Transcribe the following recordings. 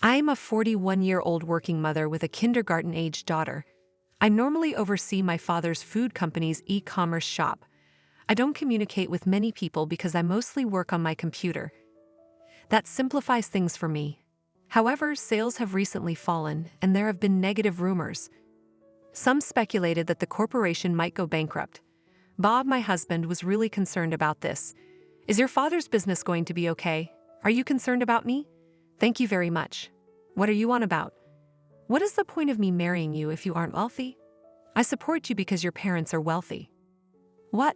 I'm a 41-year-old working mother with a kindergarten-aged daughter. I normally oversee my father's food company's e-commerce shop. I don't communicate with many people because I mostly work on my computer. That simplifies things for me. However, sales have recently fallen, and there have been negative rumors. Some speculated that the corporation might go bankrupt. Bob, my husband, was really concerned about this. Is your father's business going to be okay? Are you concerned about me? Thank you very much. What are you on about? What is the point of me marrying you if you aren't wealthy? I support you because your parents are wealthy. What?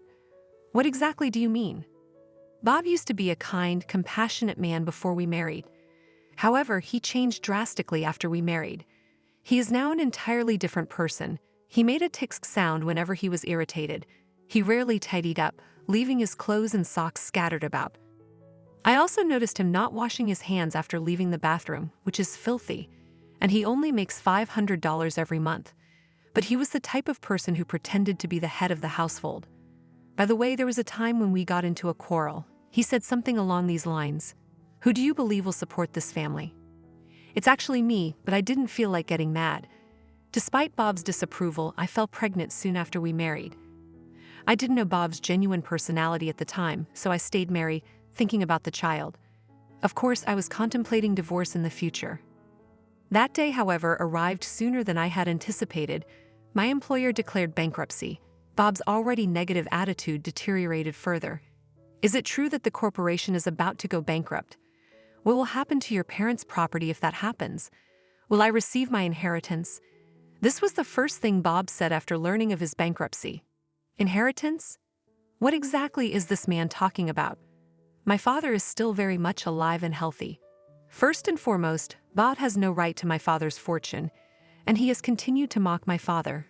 What exactly do you mean? Bob used to be a kind, compassionate man before we married. However, he changed drastically after we married. He is now an entirely different person. He made a tick sound whenever he was irritated. He rarely tidied up, leaving his clothes and socks scattered about. I also noticed him not washing his hands after leaving the bathroom, which is filthy, and he only makes $500 every month. But he was the type of person who pretended to be the head of the household. By the way, there was a time when we got into a quarrel. He said something along these lines. Who do you believe will support this family? It's actually me, but I didn't feel like getting mad. Despite Bob's disapproval, I fell pregnant soon after we married. I didn't know Bob's genuine personality at the time, so I stayed married, thinking about the child. Of course, I was contemplating divorce in the future. That day, however, arrived sooner than I had anticipated. My employer declared bankruptcy. Bob's already negative attitude deteriorated further. Is it true that the corporation is about to go bankrupt? What will happen to your parents' property if that happens? Will I receive my inheritance? This was the first thing Bob said after learning of his bankruptcy. Inheritance? What exactly is this man talking about? My father is still very much alive and healthy. First and foremost, Bob has no right to my father's fortune, and he has continued to mock my father.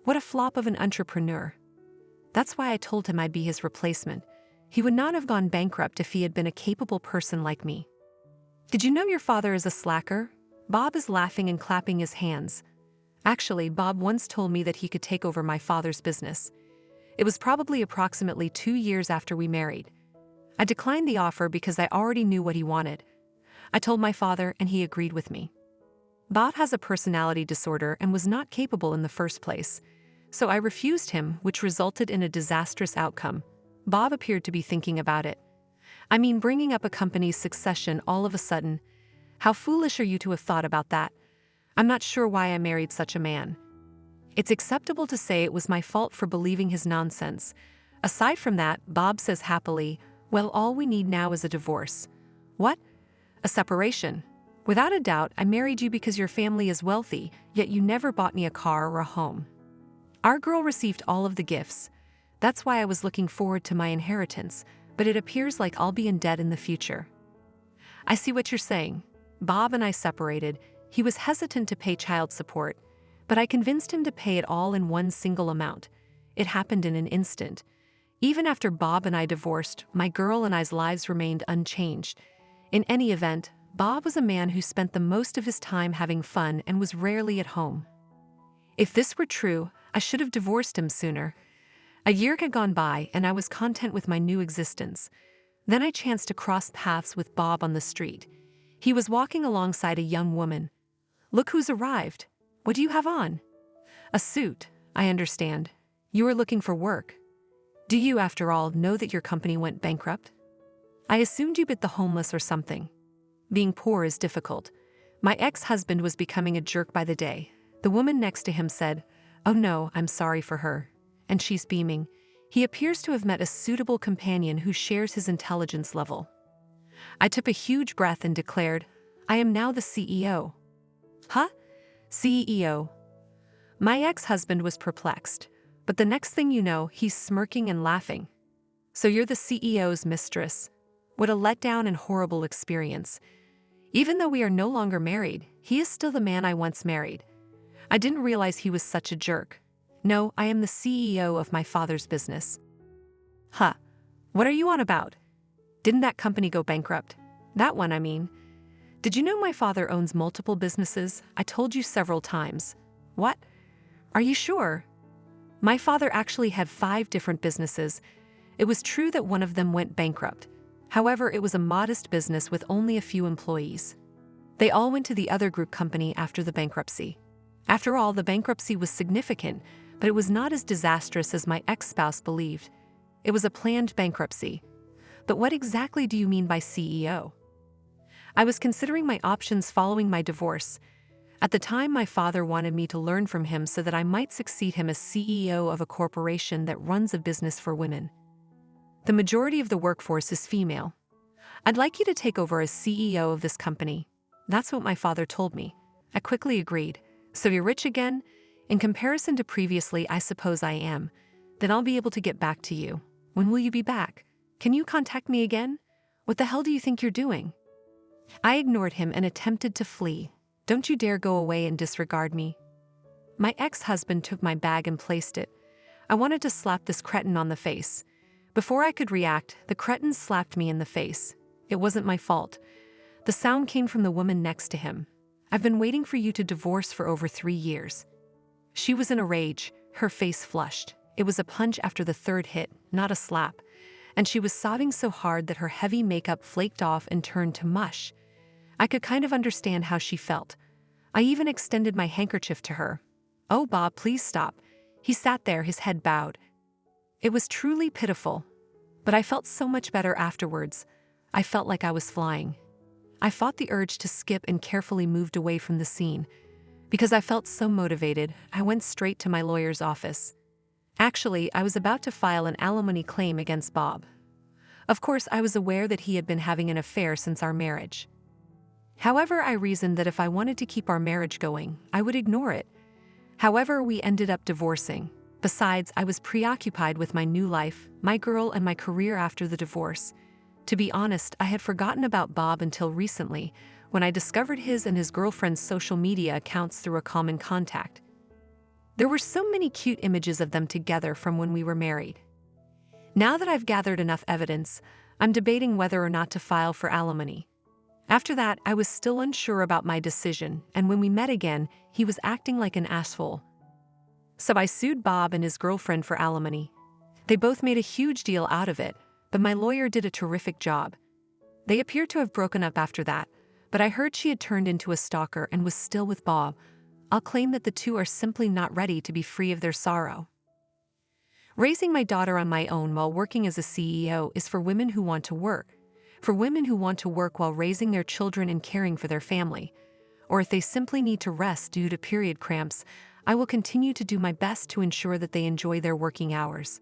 What a flop of an entrepreneur. That's why I told him I'd be his replacement. He would not have gone bankrupt if he had been a capable person like me. Did you know your father is a slacker? Bob is laughing and clapping his hands. Actually, Bob once told me that he could take over my father's business. It was probably approximately 2 years after we married. I declined the offer because I already knew what he wanted. I told my father, and he agreed with me. Bob has a personality disorder and was not capable in the first place, so I refused him, which resulted in a disastrous outcome. Bob appeared to be thinking about it. I mean, bringing up a company's succession all of a sudden. How foolish are you to have thought about that? I'm not sure why I married such a man. It's acceptable to say it was my fault for believing his nonsense. Aside from that, Bob says happily, well, all we need now is a divorce. What? A separation? Without a doubt, I married you because your family is wealthy, yet you never bought me a car or a home. Our girl received all of the gifts. That's why I was looking forward to my inheritance, but it appears like I'll be in debt in the future. I see what you're saying. Bob and I separated. He was hesitant to pay child support, but I convinced him to pay it all in one single amount. It happened in an instant. Even after Bob and I divorced, my girl and I's lives remained unchanged. In any event, Bob was a man who spent the most of his time having fun and was rarely at home. If this were true, I should have divorced him sooner. A year had gone by, and I was content with my new existence. Then I chanced to cross paths with Bob on the street. He was walking alongside a young woman. Look who's arrived. What do you have on? A suit, I understand. You are looking for work. Do you, after all, know that your company went bankrupt? I assumed you bit the homeless or something. Being poor is difficult. My ex-husband was becoming a jerk by the day. The woman next to him said, "Oh no, I'm sorry for her." And she's beaming. He appears to have met a suitable companion who shares his intelligence level. I took a huge breath and declared, I am now the CEO. Huh? CEO? My ex-husband was perplexed, but the next thing you know, he's smirking and laughing. So you're the CEO's mistress. What a letdown and horrible experience. Even though we are no longer married, he is still the man I once married. I didn't realize he was such a jerk. No, I am the CEO of my father's business. Huh. What are you on about? Didn't that company go bankrupt? That one, I mean. Did you know my father owns multiple businesses? I told you several times. What? Are you sure? My father actually had 5 different businesses. It was true that one of them went bankrupt. However, it was a modest business with only a few employees. They all went to the other group company after the bankruptcy. After all, the bankruptcy was significant, but it was not as disastrous as my ex-spouse believed. It was a planned bankruptcy. But what exactly do you mean by CEO? I was considering my options following my divorce. At the time, my father wanted me to learn from him so that I might succeed him as CEO of a corporation that runs a business for women. The majority of the workforce is female. I'd like you to take over as CEO of this company. That's what my father told me. I quickly agreed. So you're rich again? In comparison to previously, I suppose I am. Then I'll be able to get back to you. When will you be back? Can you contact me again? What the hell do you think you're doing? I ignored him and attempted to flee. Don't you dare go away and disregard me. My ex-husband took my bag and placed it. I wanted to slap this cretin on the face. Before I could react, the cretin slapped me in the face. It wasn't my fault. The sound came from the woman next to him. I've been waiting for you to divorce for over 3 years. She was in a rage, her face flushed. It was a punch after the third hit, not a slap. And she was sobbing so hard that her heavy makeup flaked off and turned to mush. I could kind of understand how she felt. I even extended my handkerchief to her. Oh, Bob, please stop. He sat there, his head bowed. It was truly pitiful. But I felt so much better afterwards. I felt like I was flying. I fought the urge to skip and carefully moved away from the scene. Because I felt so motivated, I went straight to my lawyer's office. Actually, I was about to file an alimony claim against Bob. Of course, I was aware that he had been having an affair since our marriage. However, I reasoned that if I wanted to keep our marriage going, I would ignore it. However, we ended up divorcing. Besides, I was preoccupied with my new life, my girl, and my career after the divorce. To be honest, I had forgotten about Bob until recently, when I discovered his and his girlfriend's social media accounts through a common contact. There were so many cute images of them together from when we were married. Now that I've gathered enough evidence, I'm debating whether or not to file for alimony. After that, I was still unsure about my decision, and when we met again, he was acting like an asshole. So I sued Bob and his girlfriend for alimony. They both made a huge deal out of it, but my lawyer did a terrific job. They appear to have broken up after that, but I heard she had turned into a stalker and was still with Bob. I'll claim that the two are simply not ready to be free of their sorrow. Raising my daughter on my own while working as a CEO is for women who want to work. For women who want to work while raising their children and caring for their family. Or if they simply need to rest due to period cramps, I will continue to do my best to ensure that they enjoy their working hours.